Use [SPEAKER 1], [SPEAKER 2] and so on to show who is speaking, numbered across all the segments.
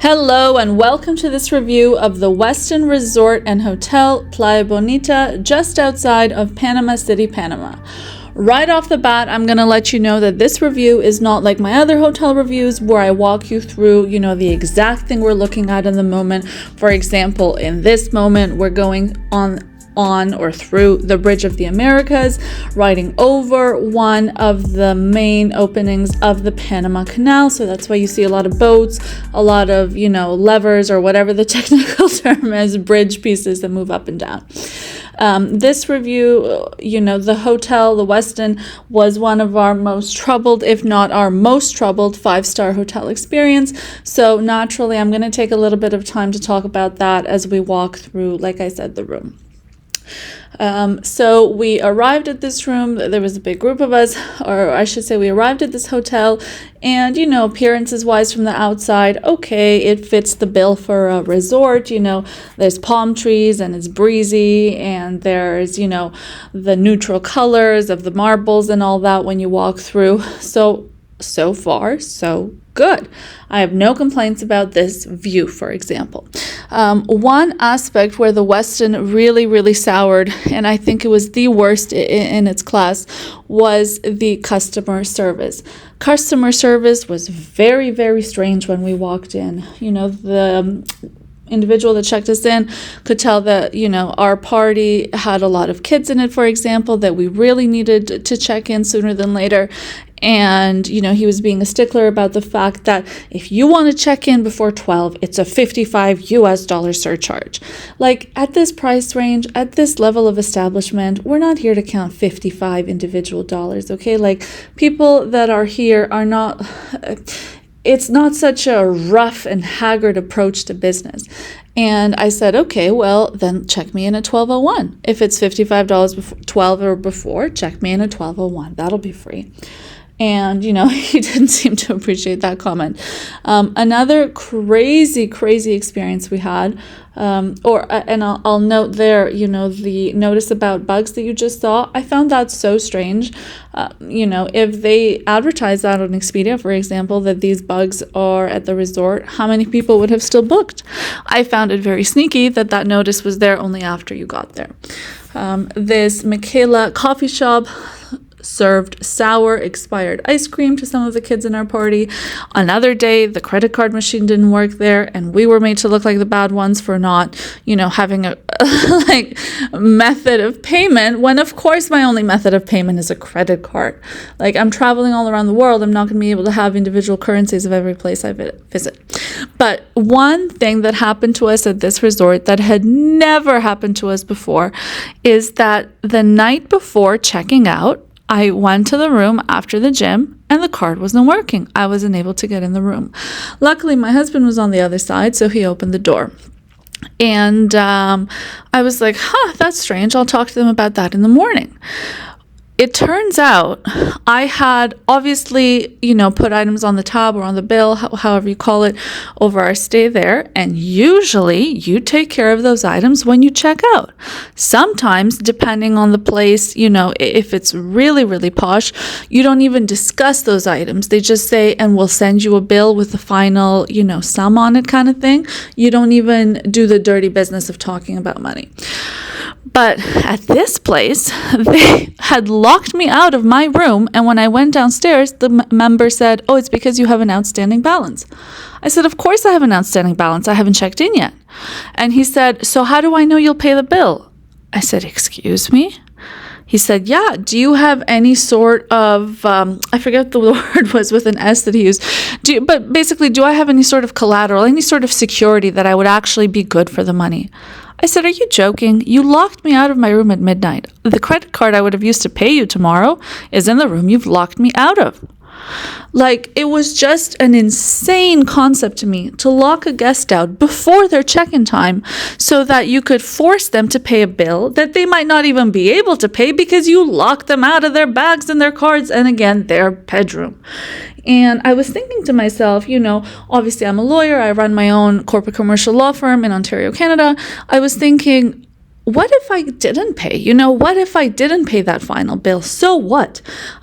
[SPEAKER 1] Hello and welcome to this review of the Westin Resort and Hotel Playa Bonita just outside of Panama City, Panama. Right off the bat, I'm going to let you know that this review is not like my other hotel reviews where I walk you through, the exact thing we're looking at in the moment. For example, in this moment, we're going on or through the Bridge of the Americas, riding over one of the main openings of the Panama Canal. So that's why you see a lot of boats, a lot of, levers or whatever the technical term is, bridge pieces that move up and down. This review, the hotel, the Westin, was one of our most troubled, if not our most troubled, 5-star hotel experience. So naturally, I'm going to take a little bit of time to talk about that as we walk through, like I said, the room. So we arrived at this room. There was a big group of us, or I should say we arrived at this hotel, and appearances wise from the outside, okay, it fits the bill for a resort. There's palm trees and it's breezy, and there's the neutral colors of the marbles and all that when you walk through. So far, so good. I have no complaints about this view, for example. One aspect where the Westin really soured, and I think it was the worst in its class, was the customer service. Customer service was very strange when we walked in. The individual that checked us in could tell that, our party had a lot of kids in it, for example, that we really needed to check in sooner than later. And, he was being a stickler about the fact that if you want to check in before 12, it's a $55 surcharge. Like, at this price range, at this level of establishment, we're not here to count 55 individual dollars, okay? Like, people that are here are not... It's not such a rough and haggard approach to business. And I said, okay, well, then check me in at 12:01. If it's $55 before 12 or before, check me in at 12:01. That'll be free. And, he didn't seem to appreciate that comment. Another crazy experience we had, I'll note there, the notice about bugs that you just saw, I found that so strange. If they advertise that on Expedia, for example, that these bugs are at the resort, how many people would have still booked? I found it very sneaky that notice was there only after you got there. This Michaela coffee shop served sour expired ice cream to some of the kids in our party. Another day, the credit card machine didn't work there, and we were made to look like the bad ones for not, having a method of payment, when of course my only method of payment is a credit card. Like, I'm traveling all around the world. I'm not going to be able to have individual currencies of every place I visit. But one thing that happened to us at this resort that had never happened to us before is that the night before checking out, I went to the room after the gym and the card wasn't working. I wasn't able to get in the room. Luckily, my husband was on the other side, so he opened the door. And I was like, that's strange. I'll talk to them about that in the morning. It turns out I had obviously, put items on the tab or on the bill, however you call it, over our stay there. And usually you take care of those items when you check out. Sometimes, depending on the place, if it's really posh, you don't even discuss those items. They just say, and we'll send you a bill with the final, sum on it kind of thing. You don't even do the dirty business of talking about money. But at this place, they had locked me out of my room, and when I went downstairs, the member said, oh, it's because you have an outstanding balance. I said, of course I have an outstanding balance. I haven't checked in yet. And he said, so how do I know you'll pay the bill? I said, excuse me? He said, yeah, do you have any sort of, I forget what the word was with an S that he used, but basically, do I have any sort of collateral, any sort of security that I would actually be good for the money? I said, are you joking? You locked me out of my room at midnight. The credit card I would have used to pay you tomorrow is in the room you've locked me out of. Like, it was just an insane concept to me to lock a guest out before their check-in time so that you could force them to pay a bill that they might not even be able to pay because you locked them out of their bags and their cards and, again, their bedroom. And I was thinking to myself, obviously I'm a lawyer. I run my own corporate commercial law firm in Ontario, Canada. I was thinking, what if I didn't pay? What if I didn't pay that final bill? So what?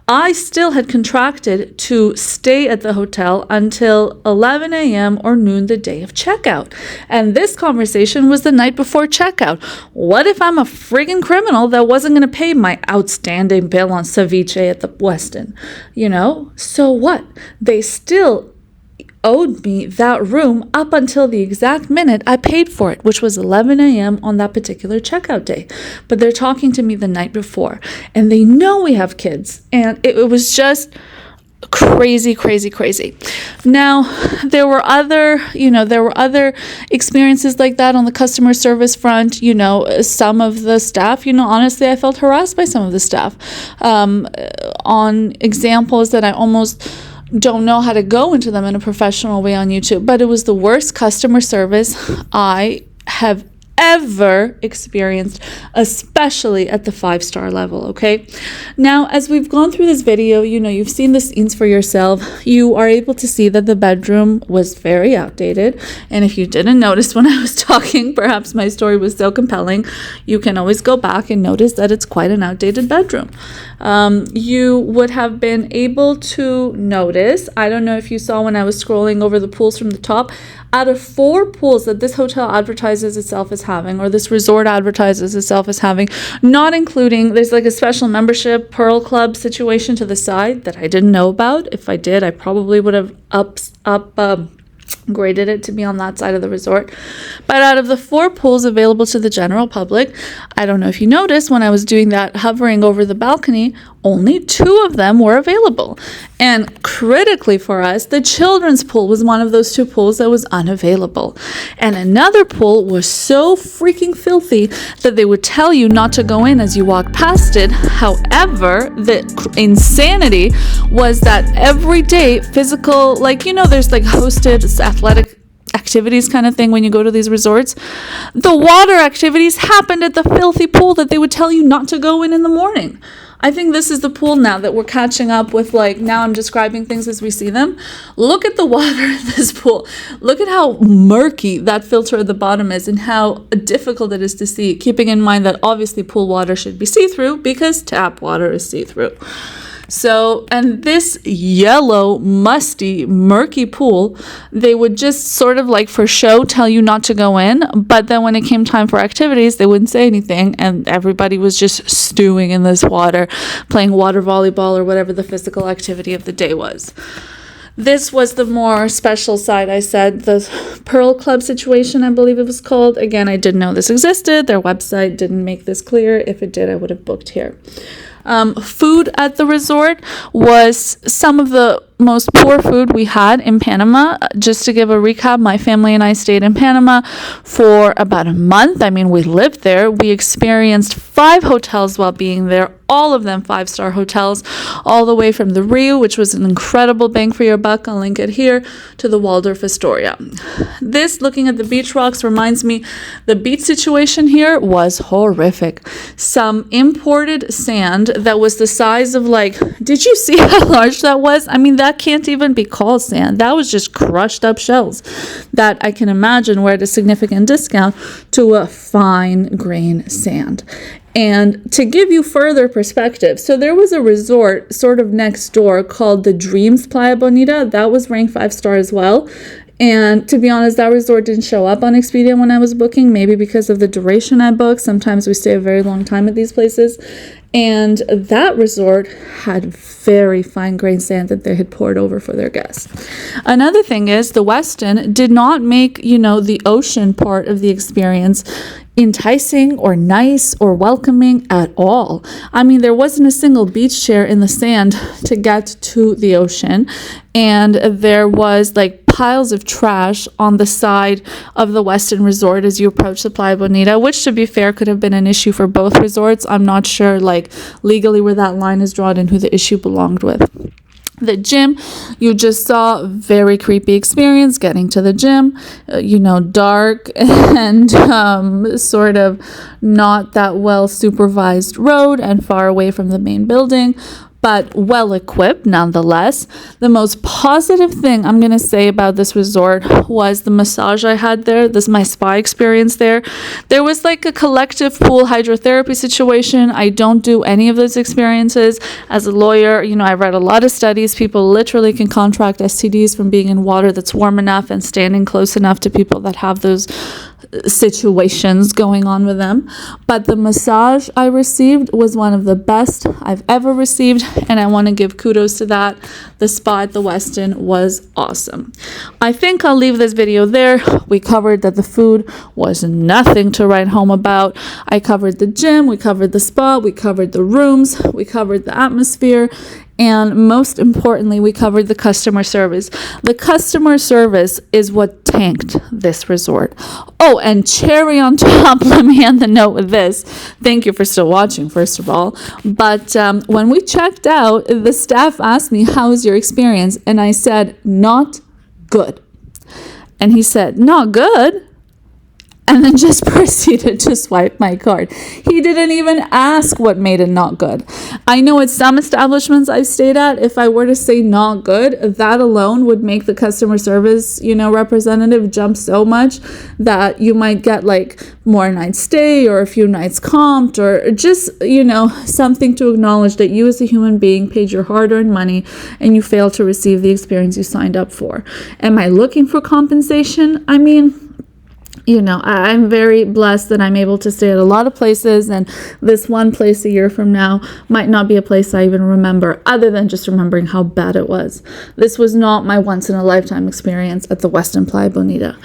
[SPEAKER 1] I still had contracted to stay at the hotel until 11 a.m. or noon the day of checkout. And this conversation was the night before checkout. What if I'm a friggin' criminal that wasn't going to pay my outstanding bill on ceviche at the Westin? So what? They still owed me that room up until the exact minute I paid for it, which was 11 a.m. on that particular checkout day. But they're talking to me the night before, and they know we have kids, and it was just crazy. Now, there were other experiences like that on the customer service front. Some of the staff, honestly, I felt harassed by some of the staff on examples that I almost don't know how to go into them in a professional way on YouTube, but it was the worst customer service I have ever experienced, especially at the 5-star level. Okay, now as we've gone through this video, you've seen the scenes for yourself. You are able to see that the bedroom was very outdated, and if you didn't notice when I was talking, perhaps my story was so compelling, you can always go back and notice that it's quite an outdated bedroom. You would have been able to notice, I don't know if you saw when I was scrolling over the pools from the top, out of 4 pools that this hotel advertises itself as having, or this resort advertises itself as having, not including, there's like a special membership Pearl Club situation to the side that I didn't know about. If I did, I probably would have graded it to be on that side of the resort. But out of the 4 pools available to the general public, I don't know if you noticed when I was doing that, hovering over the balcony, only 2 of them were available. And critically for us, the children's pool was one of those 2 pools that was unavailable. And another pool was so freaking filthy that they would tell you not to go in as you walked past it. However, the insanity was that every day physical, there's hosted athletic activities kind of thing when you go to these resorts. The water activities happened at the filthy pool that they would tell you not to go in the morning. I think this is the pool now that we're catching up with, now I'm describing things as we see them. Look at the water in this pool. Look at how murky that filter at the bottom is and how difficult it is to see, keeping in mind that obviously pool water should be see-through because tap water is see-through. So, and this yellow, musty, murky pool, they would just sort of for show tell you not to go in, but then when it came time for activities, they wouldn't say anything, and everybody was just stewing in this water, playing water volleyball or whatever the physical activity of the day was. This was the more special side, I said, the Pearl Club situation, I believe it was called. Again, I didn't know this existed. Their website didn't make this clear. If it did, I would have booked here. Food at the resort was some of the most poor food we had in Panama. Just to give a recap, my family and I stayed in Panama for about a month. I mean, we lived there. We experienced 5 hotels while being there, all of them 5-star hotels, all the way from the Rio, which was an incredible bang for your buck, I'll link it here, to the Waldorf Astoria. This, looking at the beach rocks, reminds me the beach situation here was horrific. Some imported sand that was the size of did you see how large that was? I mean, that can't even be called sand. That was just crushed up shells that I can imagine were at a significant discount to a fine grain sand. And to give you further perspective, so there was a resort sort of next door called the Dreams Playa Bonita. That was ranked 5-star as well. And to be honest, that resort didn't show up on Expedia when I was booking, maybe because of the duration I booked. Sometimes we stay a very long time at these places. And that resort had very fine grained sand that they had poured over for their guests. Another thing is the Westin did not make, the ocean part of the experience enticing or nice or welcoming at all. I mean, there wasn't a single beach chair in the sand to get to the ocean. And there was piles of trash on the side of the Westin Resort as you approach the Playa Bonita, which to be fair could have been an issue for both resorts. I'm not sure legally where that line is drawn and who the issue belonged with. The gym, you just saw, very creepy experience getting to the gym, dark and sort of not that well supervised road and far away from the main building. but well equipped nonetheless. The most positive thing I'm going to say about this resort was the massage I had there. This is my spa experience there. There was like a collective pool hydrotherapy situation. I don't do any of those experiences. As a lawyer, I read a lot of studies. People literally can contract STDs from being in water that's warm enough and standing close enough to people that have those situations going on with them. But the massage I received was one of the best I've ever received, and I want to give kudos to that. The spa at the Westin was awesome. I think I'll leave this video there. We covered that the food was nothing to write home about. I covered the gym, we covered the spa, we covered the rooms, we covered the atmosphere, and most importantly, we covered the customer service. The customer service is what tanked this resort. Oh, and cherry on top, let me end the note with this. Thank you for still watching, first of all. But when we checked out, the staff asked me, how was your experience? And I said, not good. And he said, not good? And then just proceeded to swipe my card. He didn't even ask what made it not good. I know at some establishments I've stayed at, if I were to say not good, that alone would make the customer service, representative jump so much that you might get like more nights stay or a few nights comped or just, something to acknowledge that you as a human being paid your hard-earned money and you failed to receive the experience you signed up for. Am I looking for compensation? I mean, I'm very blessed that I'm able to stay at a lot of places, and this one place a year from now might not be a place I even remember, other than just remembering how bad it was. This was not my once-in-a-lifetime experience at the Westin Playa Bonita.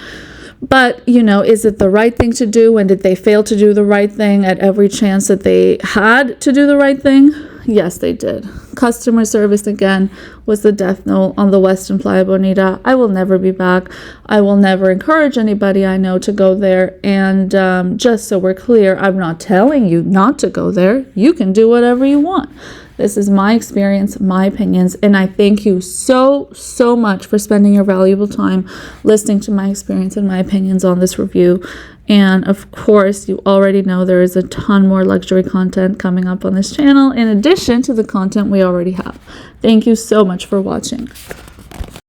[SPEAKER 1] But, is it the right thing to do, and did they fail to do the right thing at every chance that they had to do the right thing? Yes, they did. Customer service, again, was the death knell on the Westin Playa Bonita. I will never be back. I will never encourage anybody I know to go there. And just so we're clear, I'm not telling you not to go there. You can do whatever you want. This is my experience, my opinions, and I thank you so, so much for spending your valuable time listening to my experience and my opinions on this review. And of course, you already know there is a ton more luxury content coming up on this channel in addition to the content we already have. Thank you so much for watching.